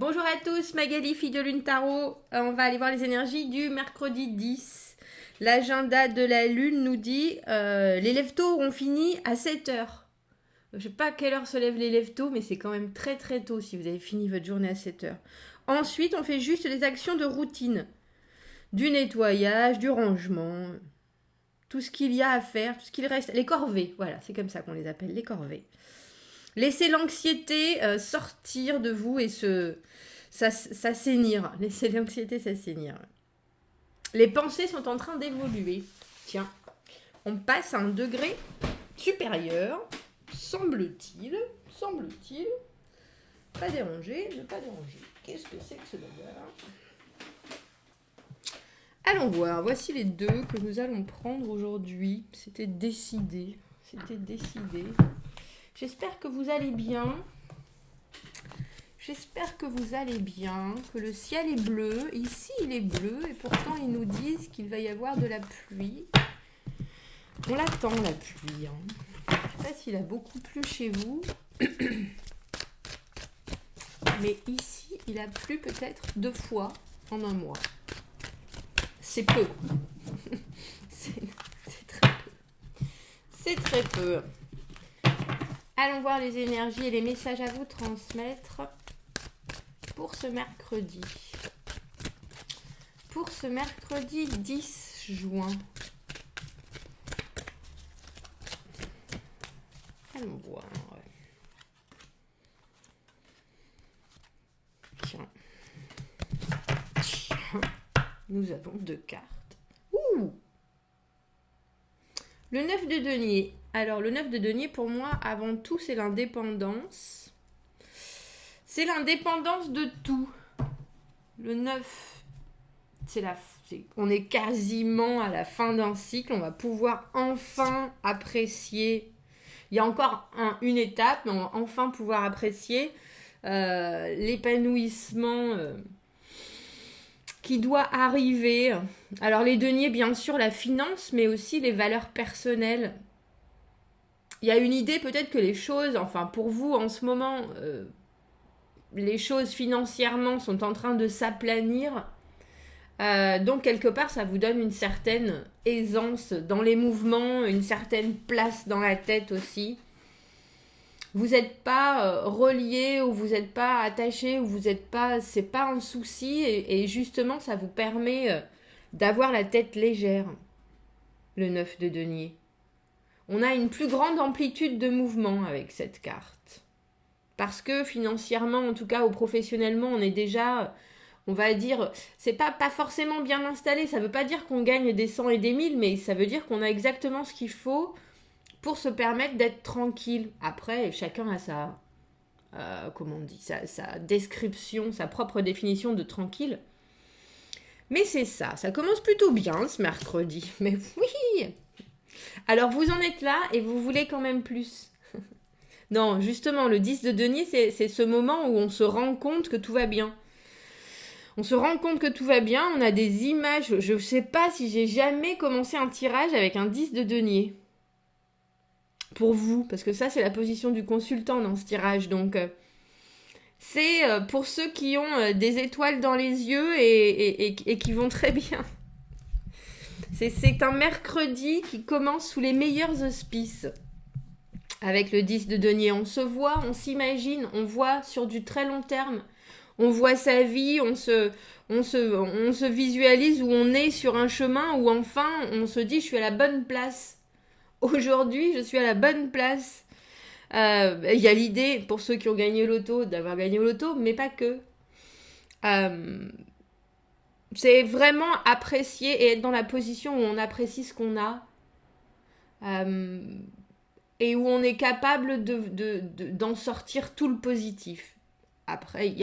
Bonjour à tous, Magali, fille de Lune Tarot. On va aller voir les énergies du mercredi 10. L'agenda de la Lune nous dit les lève-tôt auront fini à 7 heures. Je ne sais pas à quelle heure se lèvent les lève-tôt, mais c'est quand même très très tôt si vous avez fini votre journée à 7 heures. Ensuite, on fait juste des actions de routine. Du nettoyage, du rangement, tout ce qu'il y a à faire, tout ce qu'il reste. Les corvées, voilà, c'est comme ça qu'on les appelle, les corvées. Laissez l'anxiété sortir de vous et s'assainir. Laissez l'anxiété s'assainir. Les pensées sont en train d'évoluer. Tiens, on passe à un degré supérieur, semble-t-il. Semble-t-il. Pas déranger, ne pas déranger. Qu'est-ce que c'est que ce bazar ? Allons voir, voici les deux que nous allons prendre aujourd'hui. C'était décidé. C'était décidé. J'espère que vous allez bien. J'espère que vous allez bien, que le ciel est bleu. Ici, il est bleu et pourtant, ils nous disent qu'il va y avoir de la pluie. On l'attend, la pluie. Je ne sais pas s'il a beaucoup plu chez vous. Mais ici, il a plu peut-être 2 fois en un mois. C'est peu. C'est très peu. C'est très peu. Allons voir les énergies et les messages à vous transmettre pour ce mercredi. Pour ce mercredi 10 juin. Allons voir. Tiens. Nous avons 2 cartes. Ouh! Le 9 de denier. Alors, le 9 de denier, pour moi, avant tout, c'est l'indépendance. C'est l'indépendance de tout. Le 9, on est quasiment à la fin d'un cycle. On va pouvoir enfin apprécier. Il y a encore une étape, mais on va enfin pouvoir apprécier l'épanouissement qui doit arriver. Alors, les deniers, bien sûr, la finance, mais aussi les valeurs personnelles. Il y a une idée peut-être que les choses, enfin pour vous en ce moment, les choses financièrement sont en train de s'aplanir. Donc quelque part, ça vous donne une certaine aisance dans les mouvements, une certaine place dans la tête aussi. Vous n'êtes pas relié ou vous n'êtes pas attaché ou vous n'êtes pas, c'est pas un souci et justement ça vous permet d'avoir la tête légère. Le 9 de denier. On a une plus grande amplitude de mouvement avec cette carte. Parce que financièrement, en tout cas, ou professionnellement, on est déjà, on va dire, c'est pas forcément bien installé. Ça veut pas dire qu'on gagne des 100 et des 1000, mais ça veut dire qu'on a exactement ce qu'il faut pour se permettre d'être tranquille. Après, chacun a sa, comment on dit, sa description, sa propre définition de tranquille. Mais c'est ça commence plutôt bien ce mercredi. Mais oui! Alors vous en êtes là et vous voulez quand même plus. Non, justement, le 10 de denier, c'est ce moment où on se rend compte que tout va bien. On se rend compte que tout va bien, on a des images. Je ne sais pas si j'ai jamais commencé un tirage avec un 10 de denier. Pour vous, parce que ça, c'est la position du consultant dans ce tirage. Donc, c'est pour ceux qui ont des étoiles dans les yeux et qui vont très bien. C'est un mercredi qui commence sous les meilleurs auspices. Avec le 10 de denier, on se voit, on s'imagine, on voit sur du très long terme. On voit sa vie, on se visualise où on est sur un chemin où enfin on se dit je suis à la bonne place. Aujourd'hui, je suis à la bonne place. Il y a l'idée, pour ceux qui ont gagné l'auto, d'avoir gagné l'auto, mais pas que. C'est vraiment apprécier et être dans la position où on apprécie ce qu'on a. Et où on est capable d'en sortir tout le positif. Après,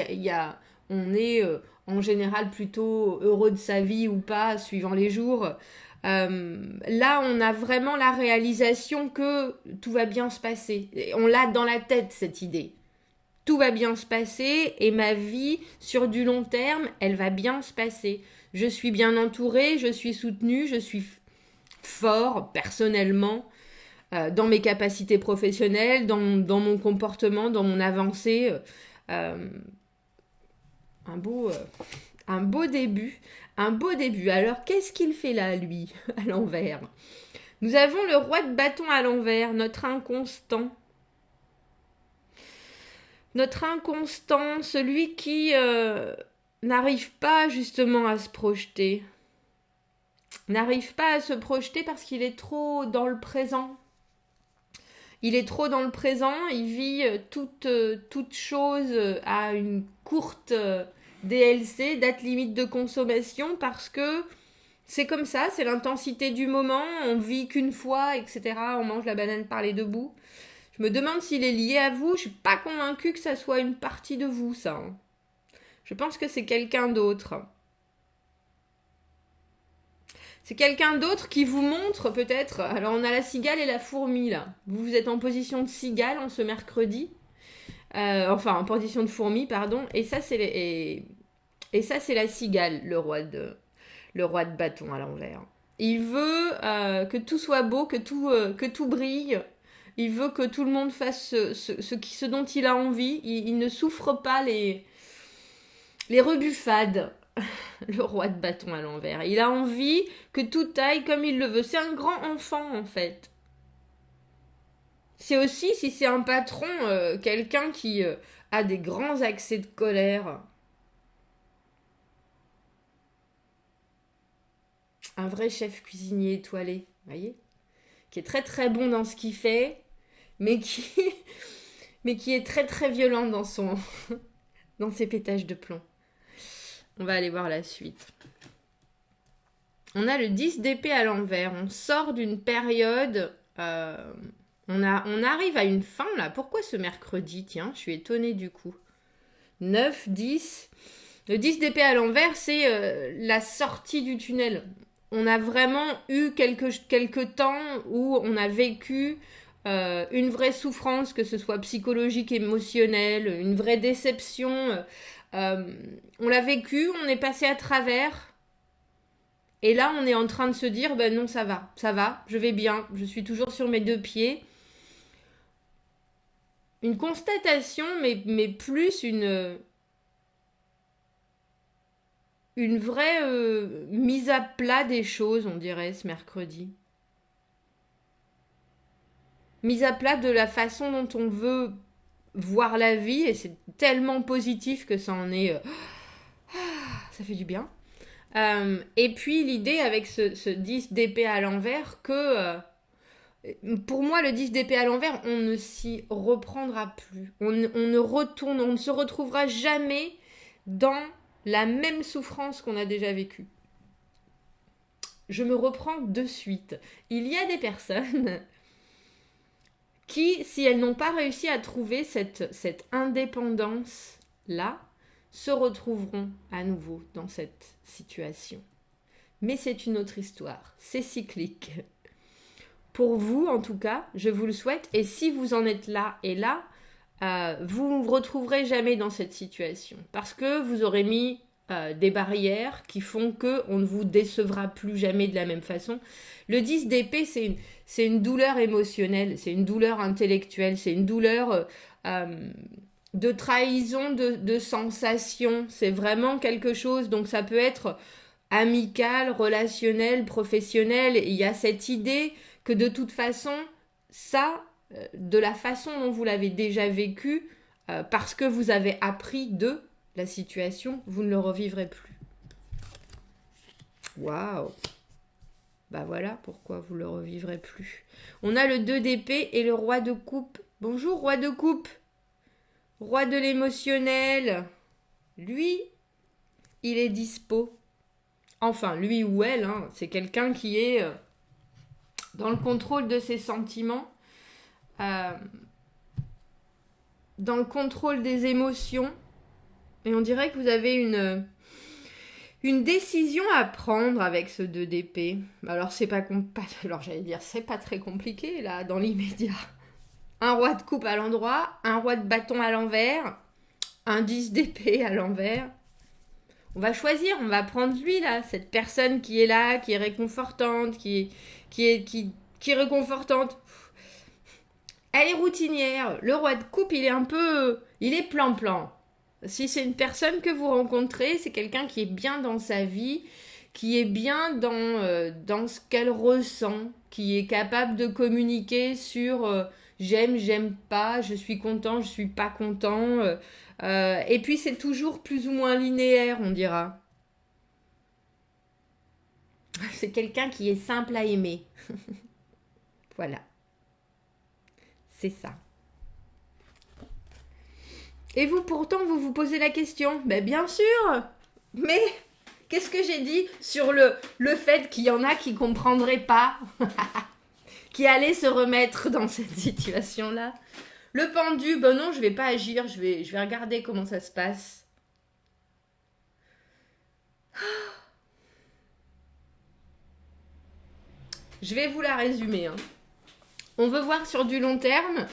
on est en général plutôt heureux de sa vie ou pas, suivant les jours. Là, on a vraiment la réalisation que tout va bien se passer. Et on l'a dans la tête, cette idée. Tout va bien se passer et ma vie, sur du long terme, elle va bien se passer. Je suis bien entourée, je suis soutenue, je suis fort personnellement. Dans mes capacités professionnelles, dans mon comportement, dans mon avancée. un beau début. Un beau début. Alors, qu'est-ce qu'il fait là, lui, à l'envers? Nous avons le roi de bâton à l'envers, notre inconstant. Notre inconstant, celui qui n'arrive pas justement à se projeter. N'arrive pas à se projeter parce qu'il est trop dans le présent. Il est trop dans le présent, il vit toute chose à une courte DLC, date limite de consommation, parce que c'est comme ça, c'est l'intensité du moment, on vit qu'une fois, etc. On mange la banane par les deux bouts. Je me demande s'il est lié à vous, je suis pas convaincue que ça soit une partie de vous, ça. Hein. Je pense que c'est quelqu'un d'autre. C'est quelqu'un d'autre qui vous montre peut-être. Alors on a la cigale et la fourmi là. Vous êtes en position de cigale en ce mercredi. Enfin en position de fourmi, pardon. Et ça c'est la cigale, le roi de bâton à l'envers. Il veut que tout soit beau, que tout brille. Il veut que tout le monde fasse ce dont il a envie. Il ne souffre pas les rebuffades. Le roi de bâton à l'envers. Il a envie que tout aille comme il le veut. C'est un grand enfant, en fait. C'est aussi, si c'est un patron, quelqu'un qui a des grands accès de colère. Un vrai chef cuisinier étoilé, voyez, qui est très très bon dans ce qu'il fait, mais qui est très très violent dans dans ses pétages de plomb. On va aller voir la suite. On a le 10 d'épée à l'envers. On sort d'une période... on arrive à une fin, là. Pourquoi ce mercredi? Tiens, je suis étonnée du coup. 9, 10. Le 10 d'épée à l'envers, c'est la sortie du tunnel. On a vraiment eu quelques temps où on a vécu une vraie souffrance, que ce soit psychologique, émotionnelle, une vraie déception... on l'a vécu, on est passé à travers. Et là, on est en train de se dire, ben non, ça va, je vais bien, je suis toujours sur mes deux pieds. Une constatation, mais plus une vraie mise à plat des choses, on dirait, ce mercredi. Mise à plat de la façon dont on veut voir la vie, et c'est tellement positif que ça en est... ça fait du bien. Et puis l'idée avec ce 10 d'épée à l'envers que... pour moi, le 10 d'épée à l'envers, on ne s'y reprendra plus. On ne se retrouvera jamais dans la même souffrance qu'on a déjà vécue. Je me reprends de suite. Il y a des personnes qui, si elles n'ont pas réussi à trouver cette indépendance-là, se retrouveront à nouveau dans cette situation. Mais c'est une autre histoire. C'est cyclique. Pour vous, en tout cas, je vous le souhaite. Et si vous en êtes là et là, vous ne vous retrouverez jamais dans cette situation. Parce que vous aurez mis des barrières qui font qu'on ne vous décevra plus jamais de la même façon. Le 10 d'épée, c'est une douleur émotionnelle, c'est une douleur intellectuelle, c'est une douleur de trahison, de sensation. C'est vraiment quelque chose, donc ça peut être amical, relationnel, professionnel. Et il y a cette idée que de toute façon, ça, de la façon dont vous l'avez déjà vécu, parce que vous avez appris de la situation, vous ne le revivrez plus. Waouh! Bah voilà pourquoi vous ne le revivrez plus. On a le 2 d'épée et le roi de coupe. Bonjour, roi de coupe. Roi de l'émotionnel. Lui, il est dispo. Enfin, lui ou elle, hein, c'est quelqu'un qui est dans le contrôle de ses sentiments, dans le contrôle des émotions. Et on dirait que vous avez une décision à prendre avec ce 2 d'épée. Alors, c'est pas très compliqué, là, dans l'immédiat. Un roi de coupe à l'endroit, un roi de bâton à l'envers, un 10 d'épée à l'envers. On va choisir, on va prendre lui, là, cette personne qui est là, qui est réconfortante, qui est réconfortante. Elle est routinière. Le roi de coupe, il est plan-plan. Si c'est une personne que vous rencontrez, c'est quelqu'un qui est bien dans sa vie, qui est bien dans ce qu'elle ressent, qui est capable de communiquer sur j'aime, j'aime pas, je suis content, je suis pas content. Et puis c'est toujours plus ou moins linéaire, on dira. C'est quelqu'un qui est simple à aimer. Voilà, c'est ça. Et vous, pourtant, vous vous posez la question. Ben bien sûr. Mais qu'est-ce que j'ai dit sur le fait qu'il y en a qui ne comprendraient pas, qui allaient se remettre dans cette situation-là? Le pendu, ben non, je vais pas agir, je vais regarder comment ça se passe. Je vais vous la résumer. Hein. On veut voir sur du long terme,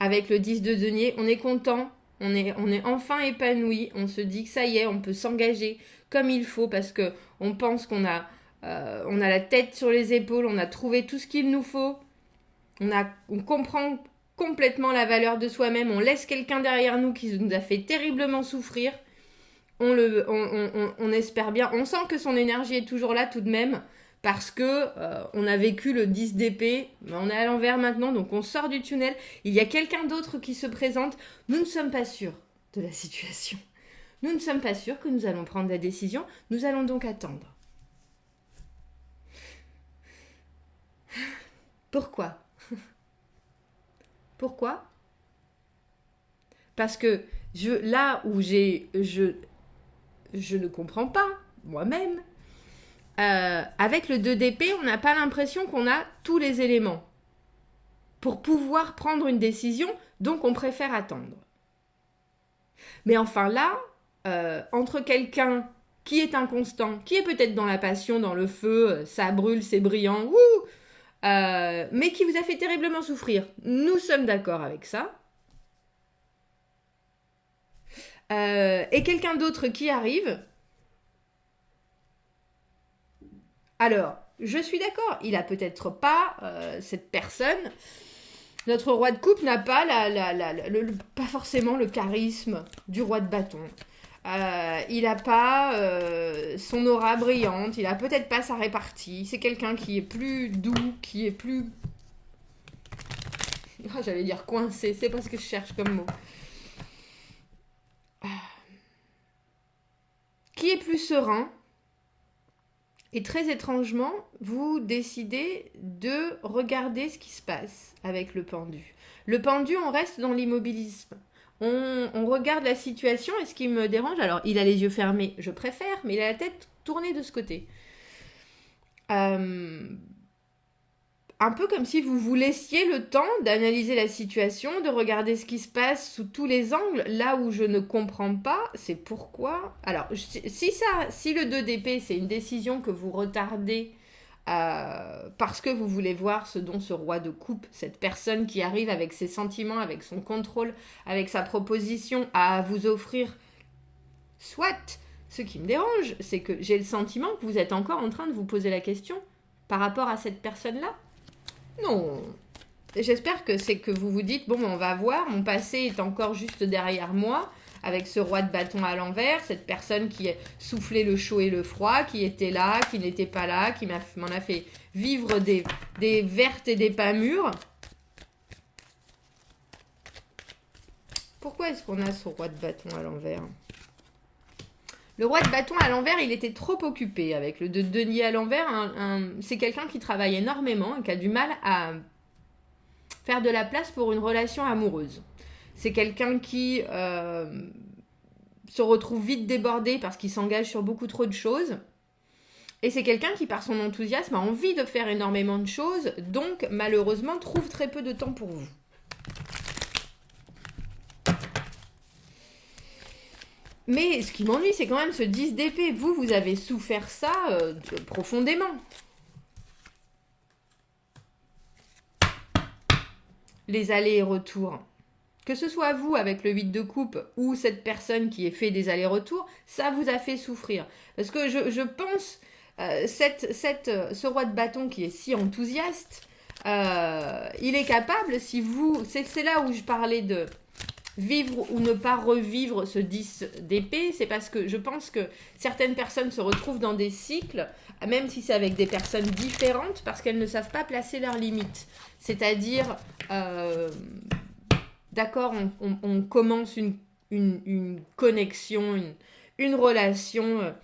avec le 10 de denier, on est content, on est enfin épanoui, on se dit que ça y est, on peut s'engager comme il faut parce que on pense qu'on a, on a la tête sur les épaules, on a trouvé tout ce qu'il nous faut, on comprend complètement la valeur de soi-même, on laisse quelqu'un derrière nous qui nous a fait terriblement souffrir, on espère bien, on sent que son énergie est toujours là tout de même, parce que on a vécu le 10 d'épée, on est à l'envers maintenant, donc on sort du tunnel, il y a quelqu'un d'autre qui se présente, nous ne sommes pas sûrs de la situation. Nous ne sommes pas sûrs que nous allons prendre la décision, nous allons donc attendre. Pourquoi? Pourquoi? Parce que là où je ne comprends pas moi-même, avec le 2 d'épée, on n'a pas l'impression qu'on a tous les éléments pour pouvoir prendre une décision, donc on préfère attendre. Mais enfin là, entre quelqu'un qui est inconstant, qui est peut-être dans la passion, dans le feu, ça brûle, c'est brillant, mais qui vous a fait terriblement souffrir, nous sommes d'accord avec ça. Et quelqu'un d'autre qui arrive. Alors, je suis d'accord, il a peut-être pas cette personne. Notre roi de coupe n'a pas pas forcément le charisme du roi de bâton. Il n'a pas son aura brillante, il a peut-être pas sa répartie. C'est quelqu'un qui est plus doux, qui est plus... Ah, j'allais dire coincé, c'est pas ce que je cherche comme mot. Qui est plus serein. Et très étrangement, vous décidez de regarder ce qui se passe avec le pendu. Le pendu, on reste dans l'immobilisme. On regarde la situation et ce qui me dérange, alors il a les yeux fermés, je préfère, mais il a la tête tournée de ce côté. Un peu comme si vous vous laissiez le temps d'analyser la situation, de regarder ce qui se passe sous tous les angles. Là où je ne comprends pas, c'est pourquoi... Alors, si le 2 d'épée, c'est une décision que vous retardez parce que vous voulez voir ce dont ce roi de coupe, cette personne qui arrive avec ses sentiments, avec son contrôle, avec sa proposition à vous offrir, soit, ce qui me dérange, c'est que j'ai le sentiment que vous êtes encore en train de vous poser la question par rapport à cette personne-là. Non. J'espère que c'est que vous vous dites, bon, on va voir, mon passé est encore juste derrière moi, avec ce roi de bâton à l'envers, cette personne qui a soufflé le chaud et le froid, qui était là, qui n'était pas là, qui m'en a fait vivre des vertes et des pas mûres. Pourquoi est-ce qu'on a ce roi de bâton à l'envers ? Le roi de bâton à l'envers, il était trop occupé. Avec le 2 de denier à l'envers, c'est quelqu'un qui travaille énormément et qui a du mal à faire de la place pour une relation amoureuse. C'est quelqu'un qui se retrouve vite débordé parce qu'il s'engage sur beaucoup trop de choses. Et c'est quelqu'un qui, par son enthousiasme, a envie de faire énormément de choses, donc malheureusement trouve très peu de temps pour vous. Mais ce qui m'ennuie, c'est quand même ce 10 d'épée. Vous avez souffert ça profondément. Les allers et retours. Que ce soit vous avec le 8 de coupe ou cette personne qui ait fait des allers-retours, ça vous a fait souffrir. Parce que je pense, ce roi de bâton qui est si enthousiaste, il est capable, si vous... C'est là où je parlais vivre ou ne pas revivre ce 10 d'épée, c'est parce que je pense que certaines personnes se retrouvent dans des cycles, même si c'est avec des personnes différentes, parce qu'elles ne savent pas placer leurs limites. C'est-à-dire, d'accord, on commence une connexion, une relation.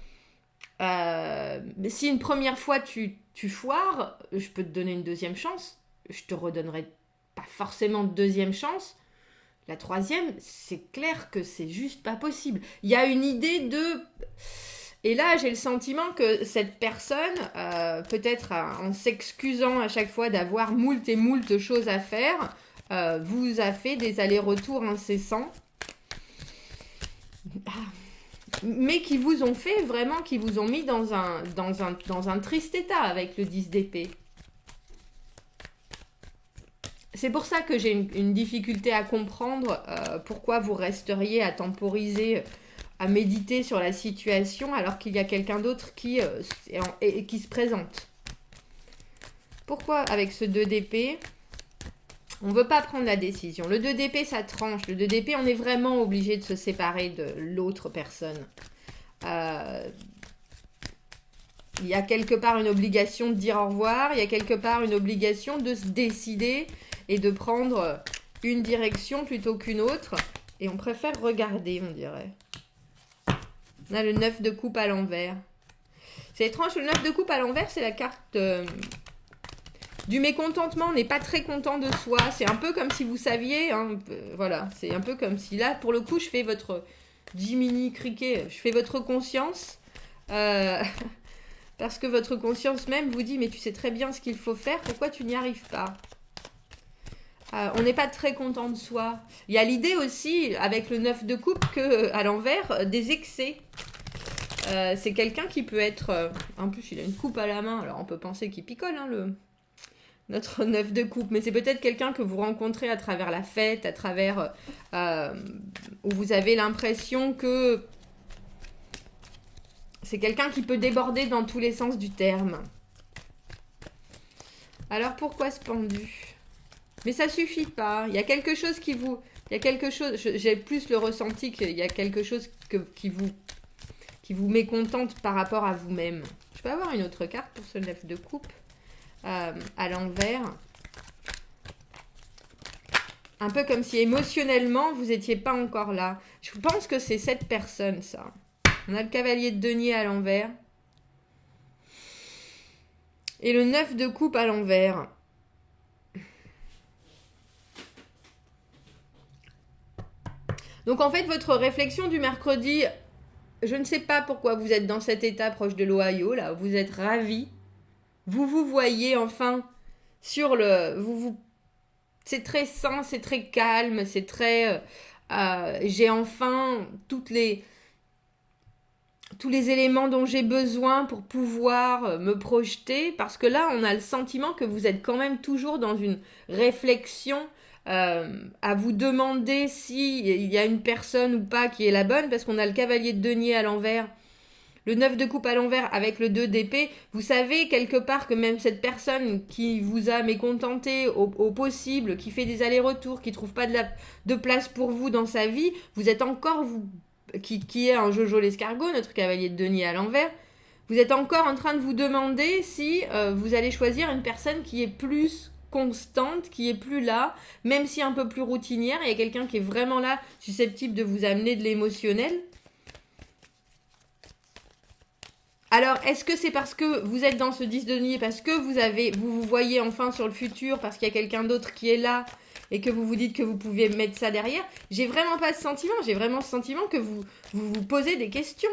Si une première fois tu foires, je peux te donner une deuxième chance. Je te redonnerai pas forcément de deuxième chance. La troisième, c'est clair que c'est juste pas possible. Il y a une idée de... Et là, j'ai le sentiment que cette personne, peut-être en s'excusant à chaque fois d'avoir moult et moult choses à faire, vous a fait des allers-retours incessants. Mais qui vous ont fait vraiment, qui vous ont mis dans un triste état avec le 10 d'épée. C'est pour ça que j'ai une difficulté à comprendre pourquoi vous resteriez à temporiser, à méditer sur la situation alors qu'il y a quelqu'un d'autre qui se présente. Pourquoi avec ce 2 d'épée, on ne veut pas prendre la décision. Le 2 d'épée, ça tranche. Le 2 d'épée, on est vraiment obligé de se séparer de l'autre personne. Il y a quelque part une obligation de dire au revoir. Il y a quelque part une obligation de se décider et de prendre une direction plutôt qu'une autre. Et on préfère regarder, on dirait. On a le 9 de coupe à l'envers. C'est étrange, le 9 de coupe à l'envers, c'est la carte... du mécontentement, on n'est pas très content de soi. C'est un peu comme si vous saviez, hein, voilà, c'est un peu comme si là, pour le coup, je fais votre Jiminy Cricket, je fais votre conscience, parce que votre conscience même vous dit, mais tu sais très bien ce qu'il faut faire, pourquoi tu n'y arrives pas? On n'est pas très content de soi. Il y a l'idée aussi, avec le 9 de coupe, que à l'envers, des excès. C'est quelqu'un qui peut être... en plus, il a une coupe à la main, alors on peut penser qu'il picole, hein, notre 9 de coupe, mais c'est peut-être quelqu'un que vous rencontrez à travers la fête, à travers où vous avez l'impression que c'est quelqu'un qui peut déborder dans tous les sens du terme. Alors pourquoi ce pendu? Mais ça suffit pas. Il y a quelque chose qui vous... Il y a quelque chose... J'ai plus le ressenti qu'il y a quelque chose qui vous mécontente par rapport à vous-même. Je peux avoir une autre carte pour ce 9 de coupe à l'envers. Un peu comme si émotionnellement, vous n'étiez pas encore là. Je pense que c'est cette personne, ça. On a le cavalier de denier à l'envers. Et le 9 de coupe à l'envers. Donc en fait, votre réflexion du mercredi, je ne sais pas pourquoi vous êtes dans cet état proche de l'Ohio, là, vous êtes ravis. Vous voyez enfin sur le... c'est très sain, c'est très calme, c'est très... j'ai enfin tous les éléments dont j'ai besoin pour pouvoir me projeter, parce que là, on a le sentiment que vous êtes quand même toujours dans une réflexion à vous demander s'il y a une personne ou pas qui est la bonne, parce qu'on a le cavalier de denier à l'envers, le 9 de coupe à l'envers avec le 2 d'épée. Vous savez quelque part que même cette personne qui vous a mécontenté au possible, qui fait des allers-retours, qui ne trouve pas de place pour vous dans sa vie, vous êtes encore... qui est un Jojo l'escargot, notre cavalier de denier à l'envers, vous êtes encore en train de vous demander si vous allez choisir une personne qui est plus constante, qui est plus là, même si un peu plus routinière. Il y a quelqu'un qui est vraiment là, susceptible de vous amener de l'émotionnel. Alors, est-ce que c'est parce que vous êtes dans ce 10 de denier, parce que vous voyez enfin sur le futur, parce qu'il y a quelqu'un d'autre qui est là, et que vous vous dites que vous pouvez mettre ça derrière? J'ai vraiment pas ce sentiment. J'ai vraiment ce sentiment que vous posez des questions.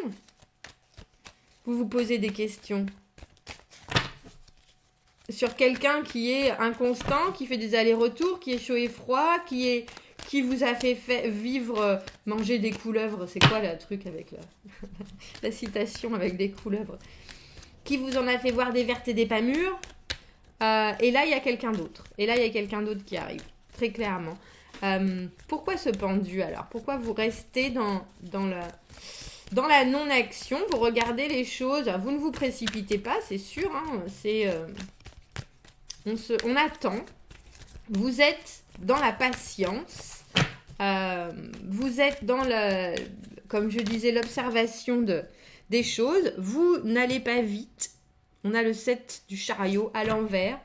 Vous vous posez des questions. Sur quelqu'un qui est inconstant, qui fait des allers-retours, qui est chaud et froid, qui vous a fait vivre, manger des couleuvres. C'est quoi le truc avec la citation avec des couleuvres? Qui vous en a fait voir des vertes et des pas mûres. Et là, il y a quelqu'un d'autre. Et là, il y a quelqu'un d'autre qui arrive. Très clairement. Pourquoi ce pendu alors? Pourquoi vous restez dans la non-action? Vous regardez les choses. Vous ne vous précipitez pas, c'est sûr. Hein, on attend. Vous êtes dans la patience. Euh, Vous êtes dans comme je disais, l'observation des choses. Vous n'allez pas vite. On a le 7 du chariot à l'envers.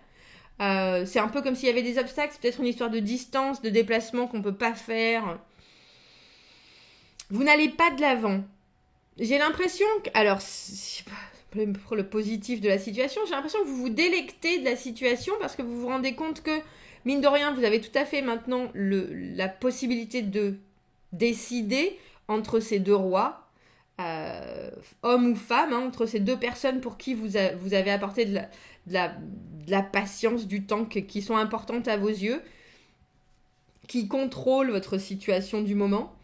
C'est un peu comme s'il y avait des obstacles. C'est peut-être une histoire de distance, de déplacement qu'on ne peut pas faire. Vous n'allez pas de l'avant. J'ai l'impression que... Alors, pour le positif de la situation, j'ai l'impression que vous vous délectez de la situation parce que vous vous rendez compte que, mine de rien, vous avez tout à fait maintenant la possibilité de décider entre ces deux rois, homme ou femme, hein, entre ces deux personnes pour qui vous avez apporté de la patience, du temps qui sont importantes à vos yeux, qui contrôlent votre situation du moment.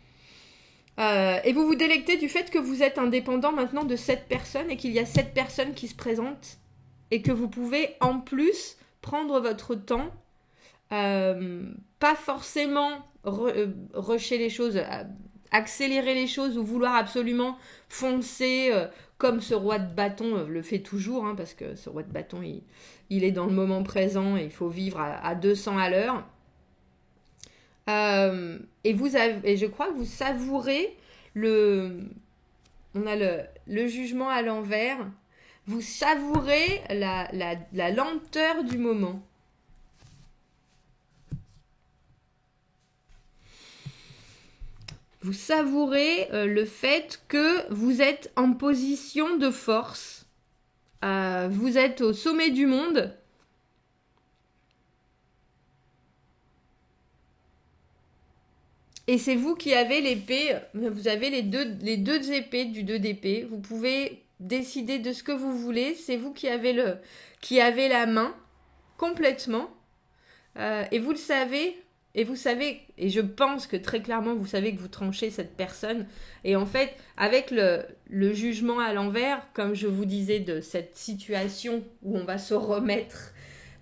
Et vous vous délectez du fait que vous êtes indépendant maintenant de 7 personnes et qu'il y a 7 personnes qui se présentent et que vous pouvez en plus prendre votre temps, pas forcément rusher les choses, accélérer les choses ou vouloir absolument foncer comme ce roi de bâton le fait toujours, hein, parce que ce roi de bâton il est dans le moment présent et il faut vivre à 200 à l'heure. Et je crois que vous savourez on a le jugement à l'envers. Vous savourez la lenteur du moment. Vous savourez le fait que vous êtes en position de force. Vous êtes au sommet du monde. Et c'est vous qui avez l'épée, vous avez les deux épées du 2 d'épée. Vous pouvez décider de ce que vous voulez. C'est vous qui avez la main complètement. Et vous le savez. Et vous savez, et je pense que très clairement, vous savez que vous tranchez cette personne. Et en fait, avec le jugement à l'envers, comme je vous disais, de cette situation où on va se remettre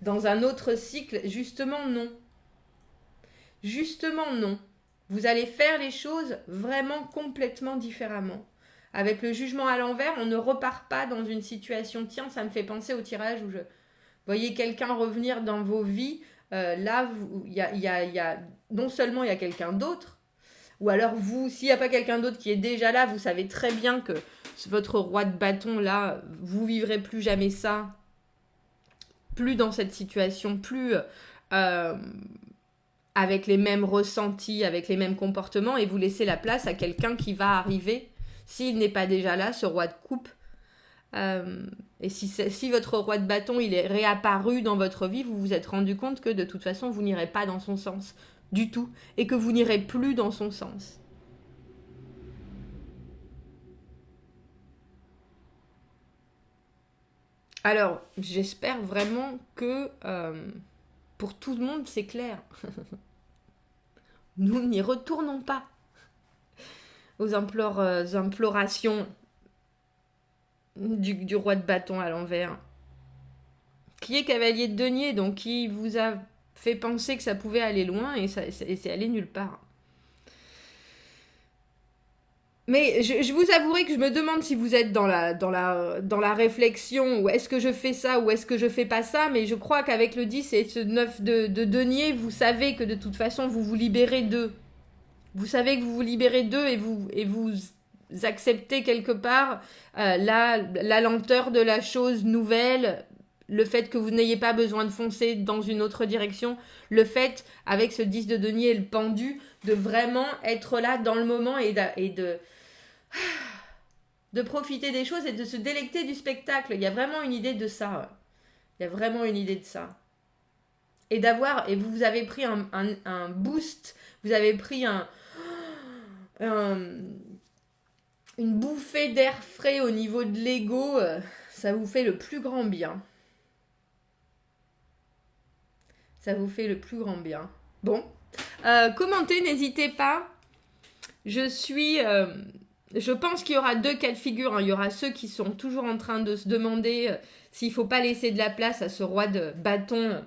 dans un autre cycle, justement non. Justement non. Vous allez faire les choses vraiment complètement différemment. Avec le jugement à l'envers, on ne repart pas dans une situation... Tiens, ça me fait penser au tirage où voyez quelqu'un revenir dans vos vies. Là, non seulement il y a quelqu'un d'autre, ou alors vous, s'il n'y a pas quelqu'un d'autre qui est déjà là, vous savez très bien que votre roi de bâton, là, vous vivrez plus jamais ça. Plus dans cette situation, plus... avec les mêmes ressentis, avec les mêmes comportements, et vous laissez la place à quelqu'un qui va arriver, s'il n'est pas déjà là, ce roi de coupe. Et si votre roi de bâton, il est réapparu dans votre vie, vous vous êtes rendu compte que de toute façon, vous n'irez pas dans son sens du tout, et que vous n'irez plus dans son sens. Alors, j'espère vraiment que pour tout le monde, c'est clair. Nous n'y retournons pas aux implorations du roi de bâton à l'envers, qui est cavalier de denier, donc qui vous a fait penser que ça pouvait aller loin et c'est allé nulle part. Mais je vous avouerai que je me demande si vous êtes dans la réflexion, ou est-ce que je fais ça, ou est-ce que je fais pas ça, mais je crois qu'avec le 10 et ce 9 de denier, vous savez que de toute façon, vous vous libérez d'eux. Vous savez que vous vous libérez d'eux et vous acceptez quelque part la lenteur de la chose nouvelle, le fait que vous n'ayez pas besoin de foncer dans une autre direction, le fait, avec ce 10 de denier et le pendu, de vraiment être là dans le moment et de profiter des choses et de se délecter du spectacle. Il y a vraiment une idée de ça. Il y a vraiment une idée de ça. Et vous avez pris un boost, vous avez pris une bouffée d'air frais au niveau de l'ego, ça vous fait le plus grand bien. Ça vous fait le plus grand bien. Bon, commentez, n'hésitez pas. Je pense qu'il y aura 2 cas de figure. Hein. Il y aura ceux qui sont toujours en train de se demander s'il ne faut pas laisser de la place à ce roi de bâton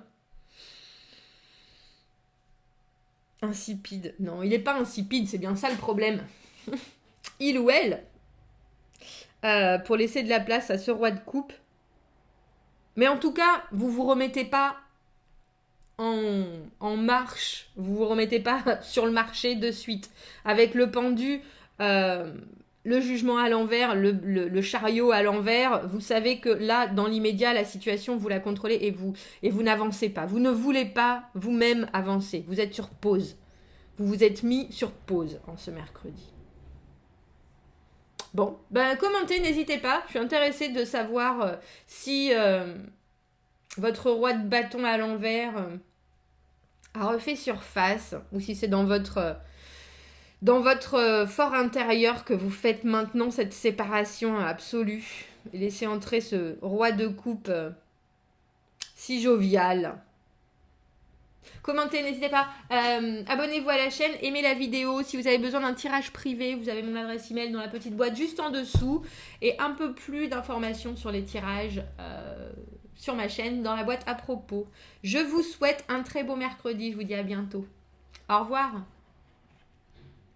insipide. Non, il n'est pas insipide, c'est bien ça le problème. Il ou elle, pour laisser de la place à ce roi de coupe. Mais en tout cas, vous ne vous remettez pas en marche. Vous vous remettez pas sur le marché de suite. Avec le pendu, le jugement à l'envers, le chariot à l'envers, vous savez que là, dans l'immédiat, la situation, vous la contrôlez et vous n'avancez pas. Vous ne voulez pas vous-même avancer. Vous êtes sur pause. Vous vous êtes mis sur pause en ce mercredi. Bon, ben commentez, n'hésitez pas. Je suis intéressée de savoir si votre roi de bâton à l'envers a refait surface ou si c'est dans votre fort intérieur que vous faites maintenant cette séparation absolue et laissez entrer ce roi de coupe si jovial. Commentez, n'hésitez pas. Abonnez-vous à la chaîne, aimez la vidéo. Si vous avez besoin d'un tirage privé, vous avez mon adresse email dans la petite boîte juste en dessous. Et un peu plus d'informations sur les tirages sur ma chaîne dans la boîte à propos. Je vous souhaite un très beau mercredi. Je vous dis à bientôt. Au revoir.